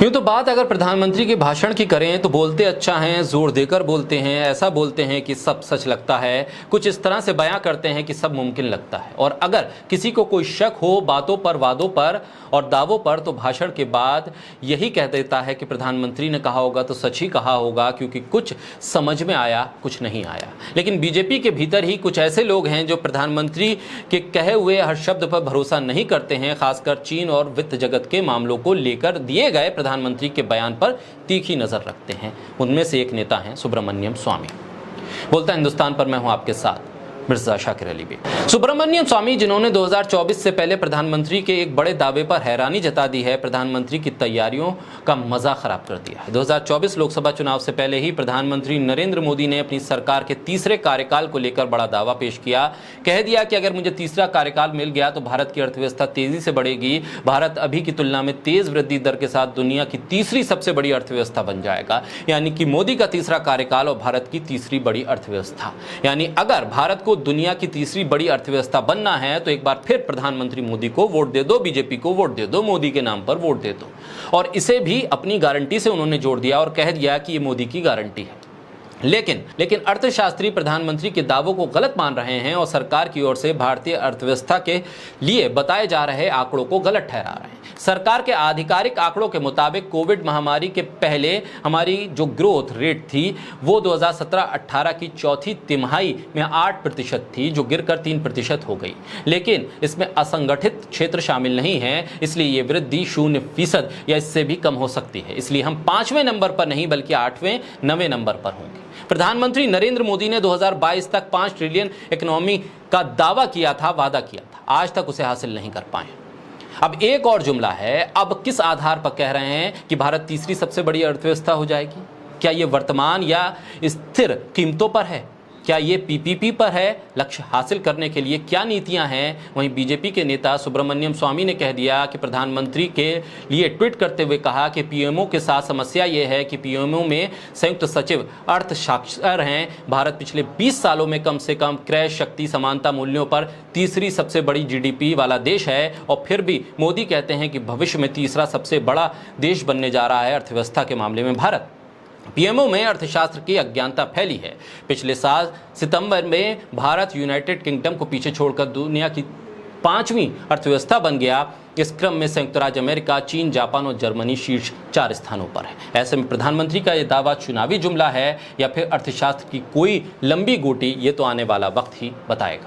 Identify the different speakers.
Speaker 1: यूँ तो बात अगर प्रधानमंत्री के भाषण की करें तो बोलते अच्छा हैं, जोर देकर बोलते हैं, ऐसा बोलते हैं कि सब सच लगता है, कुछ इस तरह से बयां करते हैं कि सब मुमकिन लगता है। और अगर किसी को कोई शक हो बातों पर, वादों पर और दावों पर, तो भाषण के बाद यही कह देता है कि प्रधानमंत्री ने कहा होगा तो सच ही कहा होगा, क्योंकि कुछ समझ में आया, कुछ नहीं आया। लेकिन बीजेपी के भीतर ही कुछ ऐसे लोग हैं जो प्रधानमंत्री के कहे हुए हर शब्द पर भरोसा नहीं करते हैं, खासकर चीन और वित्त जगत के मामलों को लेकर दिए गए प्रधानमंत्री के बयान पर तीखी नजर रखते हैं। उनमें से एक नेता हैं सुब्रमण्यम स्वामी। बोलता हिंदुस्तान पर मैं हूं आपके साथ मिर्जा शाकिर अली भी। सुब्रमण्यम स्वामी, जिन्होंने 2024 से पहले प्रधानमंत्री के एक बड़े दावे पर हैरानी जता दी है, प्रधानमंत्री की तैयारियों का मजा खराब कर दिया है। 2024 लोकसभा चुनाव से पहले ही प्रधानमंत्री नरेंद्र मोदी ने अपनी सरकार के तीसरे कार्यकाल को लेकर बड़ा दावा पेश किया। कह दिया कि अगर मुझे तीसरा कार्यकाल मिल गया तो भारत की अर्थव्यवस्था तेजी से बढ़ेगी, भारत अभी की तुलना में तेज वृद्धि दर के साथ दुनिया की तीसरी सबसे बड़ी अर्थव्यवस्था बन जाएगा। यानी कि मोदी का तीसरा कार्यकाल और भारत की तीसरी बड़ी अर्थव्यवस्था। यानी अगर भारत को दुनिया की तीसरी बड़ी अर्थव्यवस्था बनना है तो एक बार फिर प्रधानमंत्री मोदी को वोट दे दो, बीजेपी को वोट दे दो, मोदी के नाम पर वोट दे दो। और इसे भी अपनी गारंटी से उन्होंने जोड़ दिया और कह दिया कि ये मोदी की गारंटी है। लेकिन अर्थशास्त्री प्रधानमंत्री के दावों को गलत मान रहे हैं और सरकार की ओर से भारतीय अर्थव्यवस्था के लिए बताए जा रहे आंकड़ों को गलत ठहरा रहे हैं। सरकार के आधिकारिक आंकड़ों के मुताबिक कोविड महामारी के पहले हमारी जो ग्रोथ रेट थी वो 2017-18 की चौथी तिमाही में 8% थी, जो गिरकर 3% हो गई। लेकिन इसमें असंगठित क्षेत्र शामिल नहीं है, इसलिए ये वृद्धि 0% या इससे भी कम हो सकती है। इसलिए हम 5वें नंबर पर नहीं बल्कि 8वें 9वें नंबर पर होंगे। प्रधानमंत्री नरेंद्र मोदी ने 2022 तक 5 ट्रिलियन इकोनॉमी का दावा किया था, वादा किया था, आज तक उसे हासिल नहीं कर पाए। अब एक और जुमला है, अब किस आधार पर कह रहे हैं कि भारत तीसरी सबसे बड़ी अर्थव्यवस्था हो जाएगी? क्या ये वर्तमान या स्थिर कीमतों पर है? क्या ये पीपीपी पर है? लक्ष्य हासिल करने के लिए क्या नीतियां हैं? वहीं बीजेपी के नेता सुब्रमण्यम स्वामी ने कह दिया कि प्रधानमंत्री के लिए ट्वीट करते हुए कहा कि पीएमओ के साथ समस्या ये है कि पीएमओ में संयुक्त सचिव अर्थशास्त्र हैं। भारत पिछले 20 सालों में कम से कम क्रय शक्ति समानता मूल्यों पर तीसरी सबसे बड़ी जीडीपी वाला देश है, और फिर भी मोदी कहते हैं कि भविष्य में तीसरा सबसे बड़ा देश बनने जा रहा है अर्थव्यवस्था के मामले में भारत। पीएमओ में अर्थशास्त्र की अज्ञानता फैली है। पिछले साल सितंबर में भारत यूनाइटेड किंगडम को पीछे छोड़कर दुनिया की 5वीं अर्थव्यवस्था बन गया। इस क्रम में संयुक्त राज्य अमेरिका, चीन, जापान और जर्मनी शीर्ष 4 स्थानों पर है। ऐसे में प्रधानमंत्री का यह दावा चुनावी जुमला है या फिर अर्थशास्त्र की कोई लंबी गोटी, ये तो आने वाला वक्त ही बताएगा।